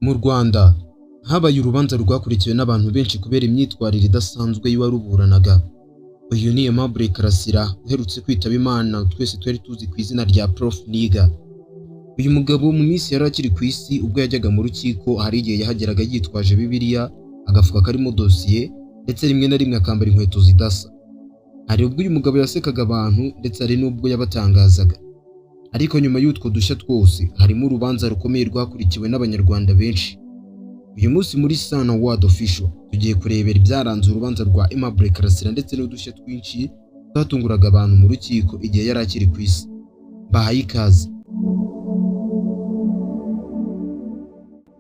Mu Rwanda habaye urubanza rwakurikiwe n'abantu benshi kubera imyitwarire idasanzwe y'uwaruburanaga. Uyu ni Aimable Karasira uherutse kwitaba Imana twese twari tuzi ku izina rya Prof Niga. Uyu mugabo mu minsi yari akiri ku isi ubwo yajyaga mu rukiko hari igihe yahageraga yitwaje Bibiliya, agafuka karimo dosiye ndetse rimwe na rimwe akambara inkweto zidasa. Hari ubwo uyu mugabo yasekaga abantu ndetse hari n'ubwo yabatangazaga. Ariko nyuma y'utwo dushya twose harimo urubanza rukomeye rwakurikiwe n'abanyarwanda benshi. Uyu munsi muri Sana World Official tugiye kurebera ibyaranze urubanza rwa Aimable Karasira ndetse n'udushya twinshi twatunguraga abantu mu rukiko igihe yari akiri ku isi. Bahaye ikaze.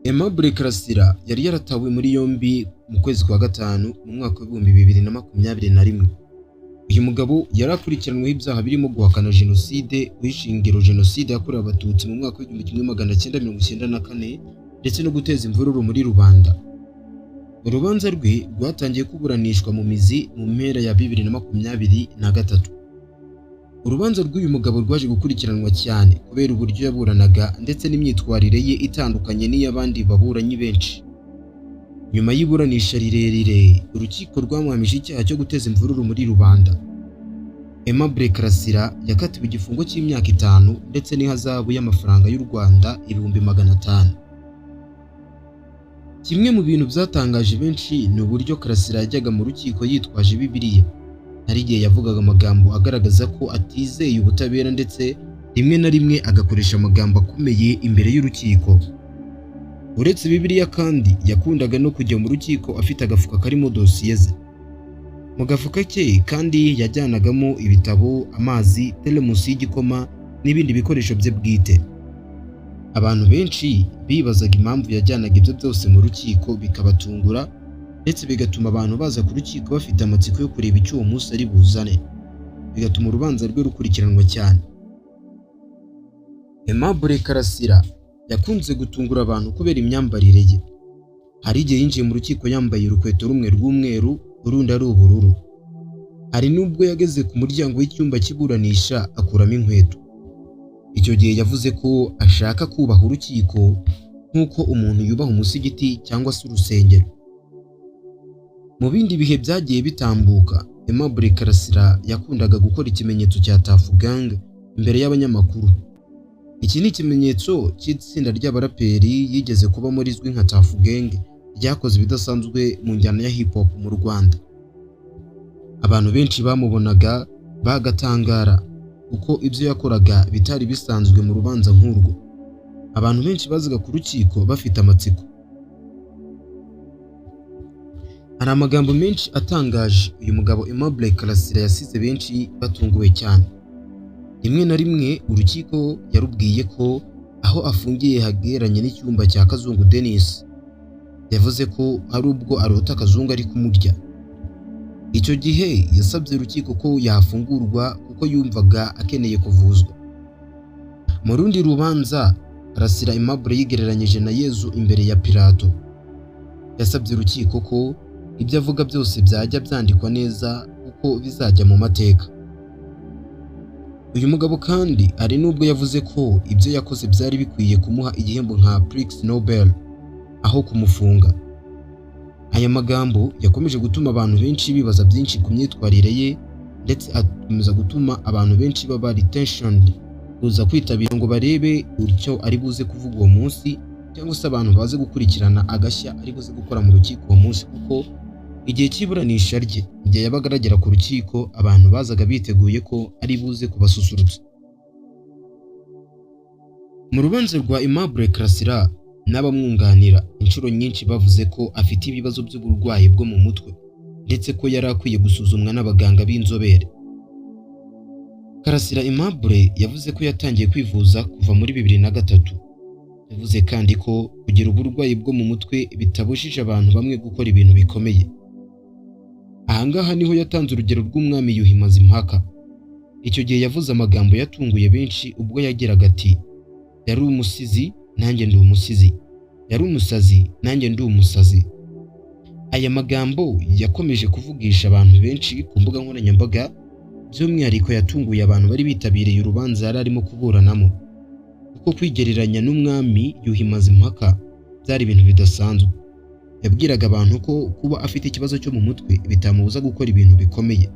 Aimable Karasira yari yaratawe muri yombi mu kwezi kwa gatanu mu mwaka wa 2021. Uyu mugabo yari akurikiranweho ibyaha birimo guhakana jenoside, guhishingiro jenoside yakorewe abatutsi mu mwaka wa 1994 ndetse no guteza imvururu muri rubanda. Urubanza rwe rwatangiye kuburanishwa mu mizi mu mpera ya 2023. Urubanza rw'uyu mugabo rwaje gukurikiranwa cyane kubera uburyo yaburanaga ndetse n'imyitwarire ye itandukanye n'iy'abandi baburanyi benshi. Nyuma y'iburanisha rirerire, urukiko rwamuhamije icyaha cyo guteza imvururu muri rubanda. Aimable Karasira yakatiwe igifungo cy'imyaka 5 ndetse n'ihazabu y'amafaranga y'u Rwanda 500,000. Kimwe mu bintu byatangaje benshi ni uburyo Karasira yajyaga mu rukiko yitwaje Bibiliya. Hari igihe yavugaga amagambo agaragaza ko atizeye ubutabera ndetse rimwe na rimwe agakoresha amagambo akomeye imbere y'urukiko. Uretse Bibiliya kandi yakundaga no kujya mu rukiko afite agafuka karimo dosiye ze. Mu gafuka ke kandi yajyanagamo ibitabo, amazi, telemusi y'igikoma n'ibindi bikoresho bye bwite. Abantu benshi bibazaga impamvu yajyanaga ibyo byose mu rukiko bikabatungura ndetse bigatuma abantu baza ku rukiko bafite amatsiko yo kureba icyo uwo munsi ari buzane, bigatuma urubanza rwe rukurikiranwa cyane. Aimable Karasira yakunze gutungura abantu kubera imyambarire ye. Hari igihe yinjiye mu rukiko yambaye urukweto rumwe rw'umweru urundi ari ubururu. Hari n'ubwo yageze ku muryango w'icyumba kiburanisha akuramo inkweto. Icyo gihe yavuze ko ashaka kubaha urukiko nk'uko umuntu yubaha umusigiti cyangwa se urusengero. Mu bindi bihe byagiye bitambuka, Aimable Karasira yakundaga gukora ikimenyetso cya Tuff Gang imbere y'abanyamakuru. Iki ni ikimenyetso cy'itsinda ry'abaraperi yigeze kuba muri izwi nka Tuff Gang ryakoze ibidasanzwe mu njyana ya hip hop mu Rwanda. Abantu benshi bamubonaga bagatangara kuko ibyo yakoraga bitari bisanzwe mu rubanza nk'urwo. Abantu benshi bazaga ku rukiko bafite amatsiko. Hari amagambo menshi atangaje uyu mugabo Aimable Karasira yasize benshi batunguwe cyane. Rimwe na rimwe urukiko yarubwiye ko aho afungiye hageranye n'icyumba cya Kazungu Denis. Yavuze ko hari ubwo arota Kazungu ari kumurya. Icyo gihe yasabye urukiko ko yafungurwa kuko yumvaga akeneye kuvuzwa. Mu rundi rubanza, Karasira Aimable yigereranyije na Yezu imbere ya Pilato. Yasabye urukiko ko ibyo avuga byose byajya byandikwa neza kuko bizajya mu mateka. Uyu mugabo kandi ari nubwo yavuze ko ibyo yakoze byari bikwiye kumuha igihembo nka Prix Nobel aho kumufunga. Aya magambo yakomeje gutuma abantu benshi bibaza byinshi ku myitwarire ye ndetse akomeza gutuma abantu benshi baba retentioned kuza kwitabira ngo barebe icyo ari buze kuvuga uwo munsi cyangwa se abantu baze gukurikirana agashya ari buze gukora mu rukiko uwo munsi, kuko igihe cy'iburanisha rye igihe yabaga aragera ku rukiko abantu bazaga biteguye ko ari buze kubasusurutsa. Mu rubanza rwa Aimable Karasira n'abamwunganira inshuro nyinshi bavuze ko afite ibibazo by'uburwayi bwo mu mutwe ndetse ko yari akwiye gusuzumwa n'abaganga b'inzobere. Karasira Aimable yavuze ko yatangiye kwivuza kuva muri 2003. Yavuze kandi ko kugira uburwayi bwo mu mutwe bitabujije abantu bamwe gukora ibintu bikomeye. Ahangaha niho yatanze urugero rw'umwami Yuhi Mazimpaka. Icyo gihe yavuze amagambo yatunguye benshi ubwo yagiraga ati: yari umusizi nanjye ndi umusizi, yari umusazi nanjye ndi umusazi. Aya magambo yakomeje kuvugisha abantu benshi ku mbuga nkoranyambaga, by'umwihariko yatunguye abantu bari bitabiriye urubanza yari arimo kuburanamo. Kuko kwigereranya n'umwami Yuhi Mazimpaka byari ibintu bidasanzwe. Yabwiraga abantu ko kuba afite ikibazo cyo mu mutwe bitamubuza gukora ibintu bikomeye.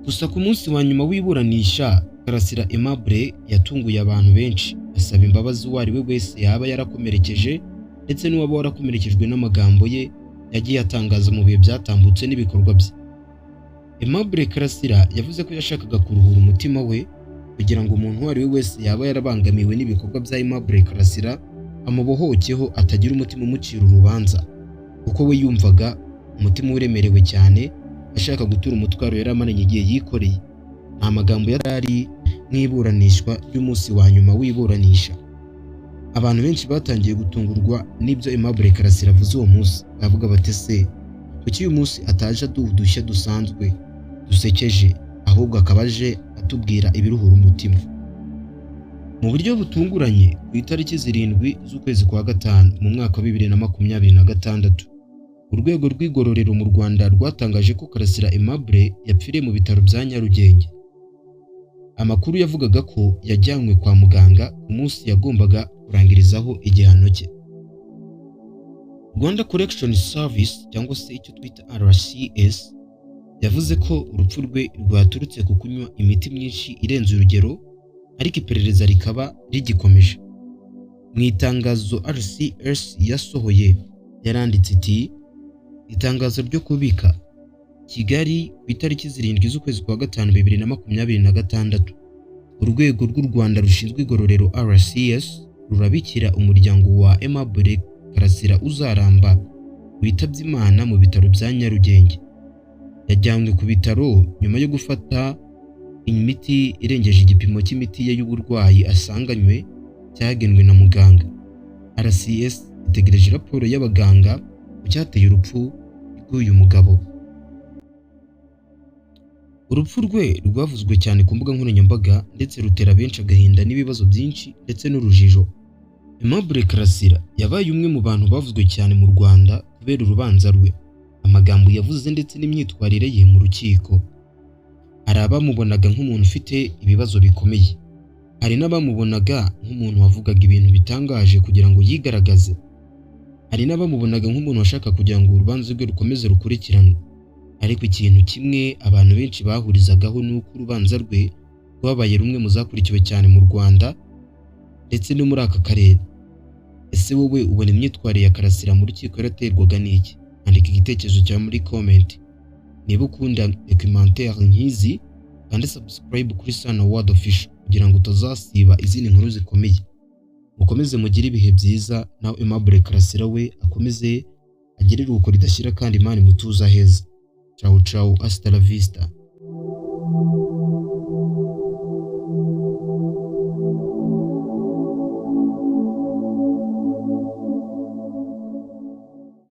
Gusa ku munsi wa nyuma w'iburanisha, Karasira Aimable yatunguye abantu benshi, asaba imbabazi uwo ari we wese yaba yarakomerekeje ndetse n'uwaba warakomerekejwe n'amagambo ye yagiye atangaza mu bihe byatambutse n'ibikorwa bye. Aimable Karasira yavuze ko yashakaga kuruhura umutima we kugira ngo umuntu uwo ari we wese yaba yarabangamiwe n'ibikorwa bya Aimable Karasira amubohokeho, atagira umutima umucira urubanza, kuko we yumvaga umutima uremerewe cyane, ashaka gutura umutwaro yari amaranye igihe yikoreye. Nta magambo yari ari nk'iburanishwa ry'umunsi wa nyuma w'iburanisha. Abantu benshi batangiye gutungurwa n'ibyo Aimable Karasira avuze uwo munsi, bavuga bati se kuki uyu munsi ataje aduha udushya dusanzwe dusekeje, ahubwo akaba aje atubwira ibiruhura umutima. Mu buryo butunguranye, ku itariki 7 z'ukwezi kwa gatanu mu mwaka wa 2026, urwego rw'igororero mu Rwanda rwatangaje ko Karasira Aimable yapfiriye mu bitaro bya Nyarugenge. Amakuru yavugaga ko yajyanywe kwa muganga ku munsi yagombaga kurangirizaho igihano cye. Rwanda Correction Service cyangwa se icyo twita RCS yavuze ko urupfu rwe rwaturutse ku kunywa imiti myinshi irenze urugero, ariko iperereza rikaba rigikomeje. Mu itangazo RCS yasohoye yaranditse iti: itangazo ryo kubika Kigali ku itariki 7 z'ukwezi kwa gatanu 2026, urwego rw'u Rwanda rushinzwe igororero RCS rurabikira umuryango wa Aimable Karasira uzaramba witabye Imana mu bitaro bya Nyarugenge. Yajyanywe ku bitaro nyuma yo gufata imiti irengeje igipimo cy'imiti ye y'uburwayi asanganywe cyagenwe na muganga. RCS itegereje raporo y'abaganga ku cyateye urupfu rw'uyu mugabo. Urupfu rwe rwavuzwe cyane ku mbuga nkoranyambaga ndetse rutera benshi agahinda n'ibibazo byinshi ndetse n'urujijo. Aimable Karasira yabaye umwe mu bantu bavuzwe cyane mu Rwanda kubera urubanza rwe, amagambo yavuze ndetse n'imyitwarire ye mu rukiko. Hari abamubonaga nk'umuntu ufite ibibazo bikomeye, hari n'abamubonaga nk'umuntu wavugaga ibintu bitangaje kugira ngo yigaragaze, hari n'abamubonaga nk'umuntu washaka kugira ngo urubanza rwe rukomeze rukurikiranwe. Ariko ikintu kimwe abantu benshi bahurizagaho ni uko urubanza rwe rwabaye rumwe mu zakurikiwe cyane mu Rwanda ndetse no muri aka karere. Ese wowe ubona imyitwarire ya Karasira mu rukiko yaraterwaga n'iki? Andika igitekerezo cyawe muri comment. Niba ukunda documentaire nk'izi, kandi subscribe kuri Sana World Official kugira ngo utazasiba izindi nkuru zikomeye. Mukomeze mugire ibihe byiza, nawe Aimable Karasira we akomeze agire iruhuko ridashira kandi Imana imutuza heza. Ciao ciao, hasta la vista.